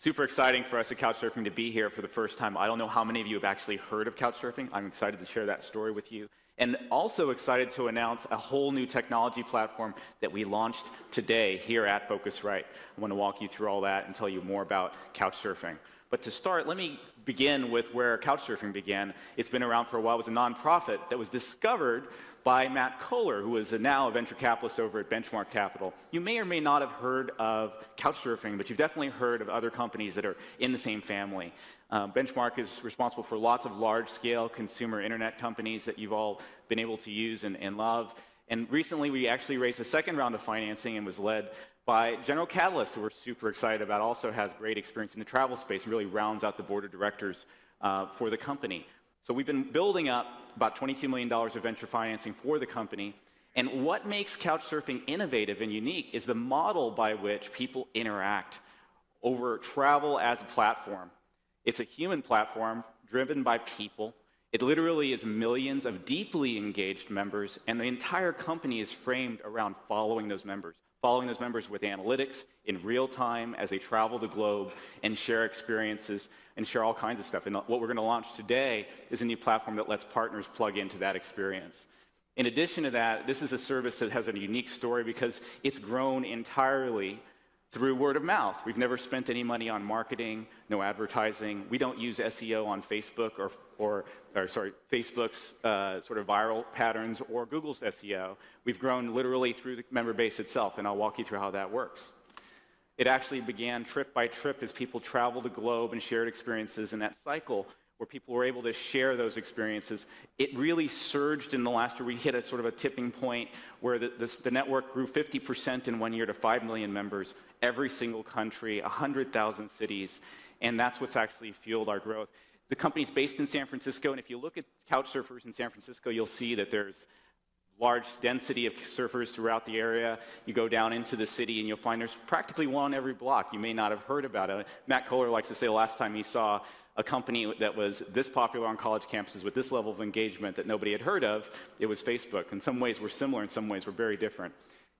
Super exciting for us at Couchsurfing to be here for the first time. I don't know how many of you have actually heard of Couchsurfing. I'm excited to share that story with you. And also excited to announce a whole new technology platform that we launched today here at Focusrite. I want to walk you through all that and tell you more about Couchsurfing. But to start, let me begin with where Couchsurfing began. It's been around for a while. It was a nonprofit that was discovered by Matt Kohler, who is now a venture capitalist over at Benchmark Capital. You may or may not have heard of Couchsurfing, but you've definitely heard of other companies that are in the same family. Benchmark is responsible for lots of large-scale consumer internet companies that you've all been able to use and love. And recently, we actually raised a second round of financing and was led by General Catalyst, who we're super excited about, also has great experience in the travel space and really rounds out the board of directors for the company. So we've been building up about $22 million of venture financing for the company. And what makes Couchsurfing innovative and unique is the model by which people interact over travel as a platform. It's a human platform driven by people. It literally is millions of deeply engaged members, and the entire company is framed around following those members with analytics in real time as they travel the globe and share experiences and share all kinds of stuff. And what we're going to launch today is a new platform that lets partners plug into that experience. In addition to that, this is a service that has a unique story because it's grown entirely through word of mouth. We've never spent any money on marketing, no advertising. We don't use SEO on Facebook or Facebook's sort of viral patterns or Google's SEO. We've grown literally through the member base itself, and I'll walk you through how that works. It actually began trip by trip as people traveled the globe and shared experiences in that cycle where people were able to share those experiences. It really surged in the last year. We hit a sort of a tipping point where the network grew 50% in 1 year to 5 million members, every single country, 100,000 cities, and that's what's actually fueled our growth. The company's based in San Francisco, and if you look at couchsurfers in San Francisco, you'll see that there's large density of surfers throughout the area. You go down into the city and you'll find there's practically one on every block. You may not have heard about it. Matt Kohler likes to say the last time he saw a company that was this popular on college campuses with this level of engagement that nobody had heard of, it was Facebook. In some ways we're similar, in some ways we're very different.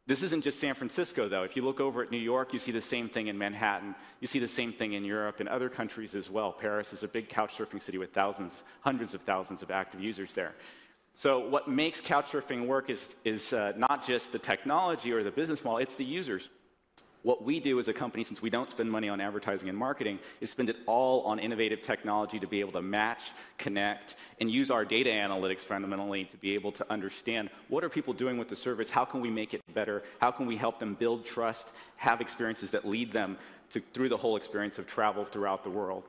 This isn't just San Francisco, though. If you look over at New York, you see the same thing in Manhattan. You see the same thing in Europe and other countries as well. Paris is a big couchsurfing city with thousands, hundreds of thousands of active users there. So what makes Couchsurfing work is not just the technology or the business model, it's the users. What we do as a company, since we don't spend money on advertising and marketing, is spend it all on innovative technology to be able to match, connect, and use our data analytics fundamentally to be able to understand what are people doing with the service, how can we make it better, how can we help them build trust, have experiences that lead them through the whole experience of travel throughout the world.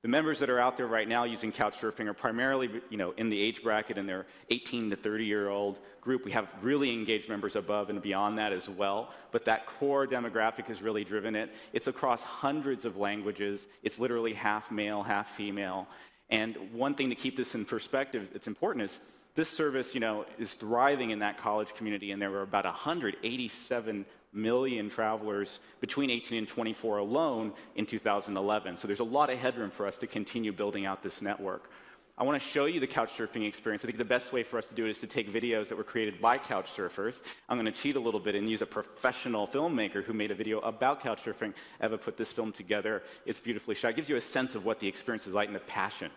The members that are out there right now using Couchsurfing are primarily, in the age bracket in their 18 to 30-year-old group. We have really engaged members above and beyond that as well, but that core demographic has really driven it. It's across hundreds of languages. It's literally half male, half female. And one thing to keep this in perspective, it's important, is this service, is thriving in that college community, and there were about 187 million travelers between 18 and 24 alone in 2011. So there's a lot of headroom for us to continue building out this network. I want to show you the Couchsurfing experience. I think the best way for us to do it is to take videos that were created by Couchsurfers. I'm going to cheat a little bit and use a professional filmmaker who made a video about Couchsurfing. Eva put this film together. It's beautifully shot. It gives you a sense of what the experience is like and the passion.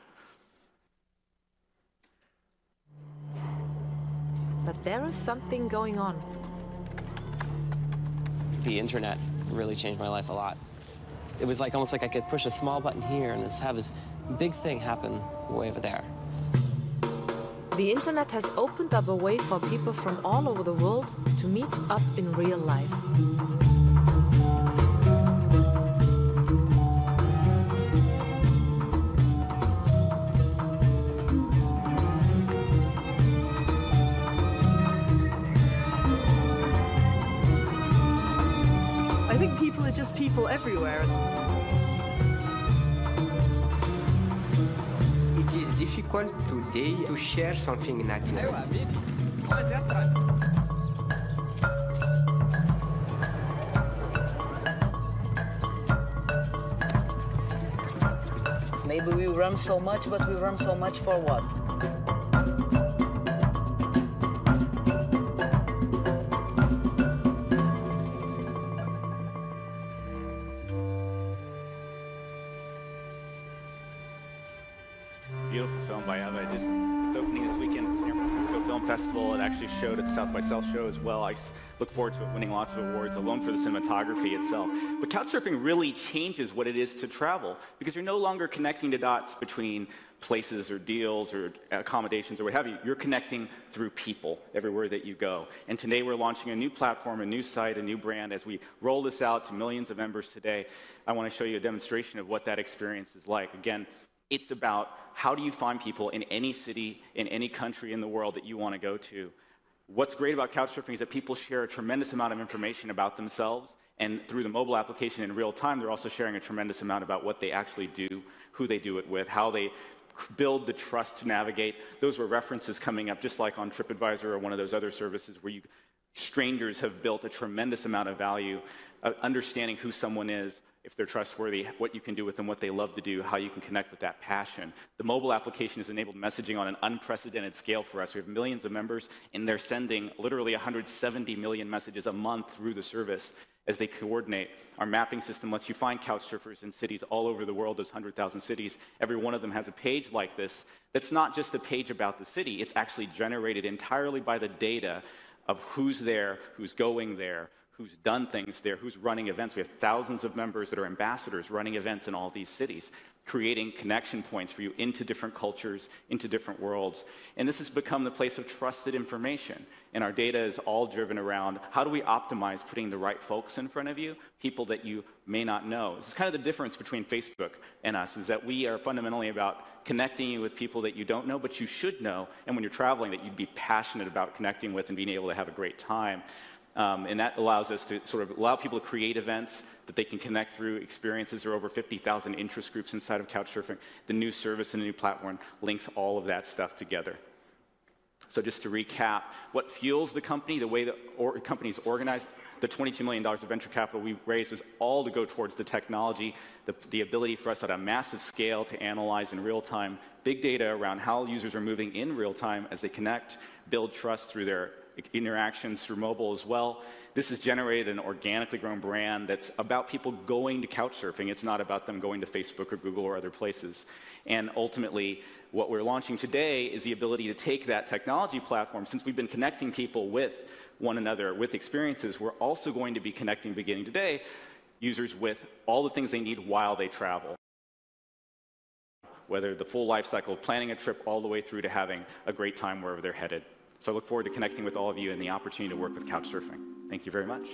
But there is something going on. The internet really changed my life a lot. It was almost like I could push a small button here and have this big thing happen way over there. The internet has opened up a way for people from all over the world to meet up in real life. I think people are just people everywhere. It is difficult today to share something natural. Maybe we run so much, but we run so much for what? beautiful film by Eva. It's opening this weekend at the San Francisco Film Festival. It actually showed at the South by South show as well. I look forward to it winning lots of awards alone for the cinematography itself. But Couchsurfing really changes what it is to travel because you're no longer connecting the dots between places or deals or accommodations or what have you. You're connecting through people everywhere that you go. And today we're launching a new platform, a new site, a new brand. As we roll this out to millions of members today, I want to show you a demonstration of what that experience is like. Again, it's about how do you find people in any city, in any country in the world that you want to go to. What's great about Couchsurfing is that people share a tremendous amount of information about themselves, and through the mobile application in real time, they're also sharing a tremendous amount about what they actually do, who they do it with, how they build the trust to navigate. Those were references coming up, just like on TripAdvisor or one of those other services where strangers have built a tremendous amount of value, understanding who someone is, if they're trustworthy, what you can do with them, what they love to do, how you can connect with that passion. The mobile application has enabled messaging on an unprecedented scale for us. We have millions of members, and they're sending literally 170 million messages a month through the service as they coordinate. Our mapping system lets you find couch surfers in cities all over the world, those 100,000 cities. Every one of them has a page like this that's not just a page about the city. It's actually generated entirely by the data of who's there, who's going there, who's done things there, who's running events. We have thousands of members that are ambassadors running events in all these cities, creating connection points for you into different cultures, into different worlds. And this has become the place of trusted information. And our data is all driven around how do we optimize putting the right folks in front of you, people that you may not know. This is kind of the difference between Facebook and us, is that we are fundamentally about connecting you with people that you don't know, but you should know, and when you're traveling, that you'd be passionate about connecting with and being able to have a great time. And that allows us to sort of allow people to create events that they can connect through experiences. There are over 50,000 interest groups inside of Couchsurfing. The new service and the new platform links all of that stuff together. So just to recap, what fuels the company, the way the company is organized, the $22 million of venture capital we raised is all to go towards the technology, the ability for us at a massive scale to analyze in real time big data around how users are moving in real time as they connect, build trust through their interactions through mobile as well. This has generated an organically grown brand that's about people going to Couchsurfing. It's not about them going to Facebook or Google or other places. And ultimately, what we're launching today is the ability to take that technology platform. Since we've been connecting people with one another, with experiences, we're also going to be connecting, beginning today, users with all the things they need while they travel. Whether the full life cycle of planning a trip all the way through to having a great time wherever they're headed. So I look forward to connecting with all of you and the opportunity to work with Couchsurfing. Thank you very much.